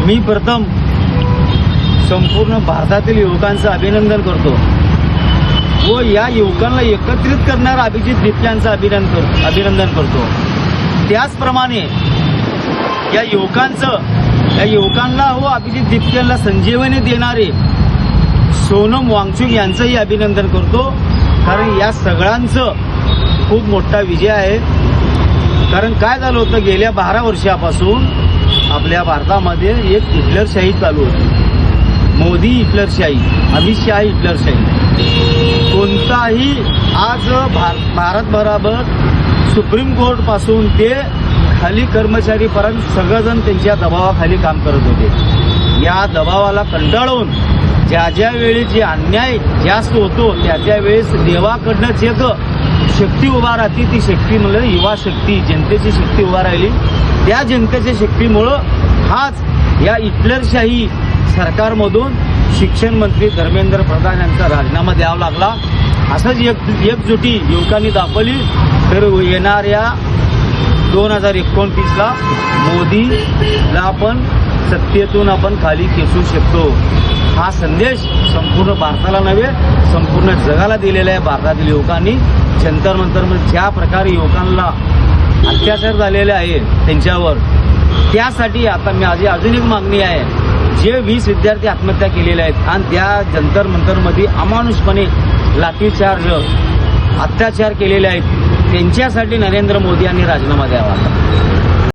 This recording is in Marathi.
मी प्रथम संपूर्ण भारतातील युवकांचं अभिनंदन करतो व या युवकांना एकत्रित करणारा अभिजित दिपक्यांचं अभिनंदन करतो। त्याचप्रमाणे या युवकांना व अभिजित दिपक्यांना संजीवनी देणारे सोनम वांगचुक यांचंही अभिनंदन करतो, कारण या सगळ्यांचं खूप मोठा विजय आहे। कारण काय झालं होतं, गेल्या 12 वर्षापासून आपल्या भारतामध्ये एक हिटलरशाही चालू होती। मोदी हिटलरशाही, अमित शहा हिटलरशाही। कोणताही आज भारतभरावर सुप्रीम कोर्टपासून ते खाली कर्मचारीपर्यंत सगळेजण त्यांच्या दबावाखाली काम करत होते। या दबावाला कंटाळून ज्या वेळी जे अन्याय जास्त होतो त्या वेळेस देवाकडनंच एक शक्ती उभा राहते, ती शक्ती म्हणजे युवा शक्ती, जनतेची शक्ती उभा राहिली। त्या जनतेच्या शक्तीमुळं हाच या हिटलरशाही सरकारमधून शिक्षण मंत्री धर्मेंद्र प्रधान यांचा राजीनामा द्यावा लागला। असंच एकजुटी युवकांनी दाखवली तर येणाऱ्या 2029ला मोदीला आपण सत्तेतून आपण खाली खेचू शकतो। हा संदेश संपूर्ण भारताला नव्हे संपूर्ण जगाला दिलेला आहे भारतातील युवकांनी। जंतर मंतरमध्ये ज्या प्रकारे युवकांना अत्याचार झालेले आहे त्यांच्यावर, त्यासाठी आता माझी अजून एक मागणी आहे, जे 20 विद्यार्थी आत्महत्या केलेले आहेत आणि त्या जंतर मंतरमध्ये अमानुषपणे लाठीचार्ज अत्याचार केलेले आहेत, त्यांच्यासाठी नरेंद्र मोदी यांनी राजीनामा द्यावा।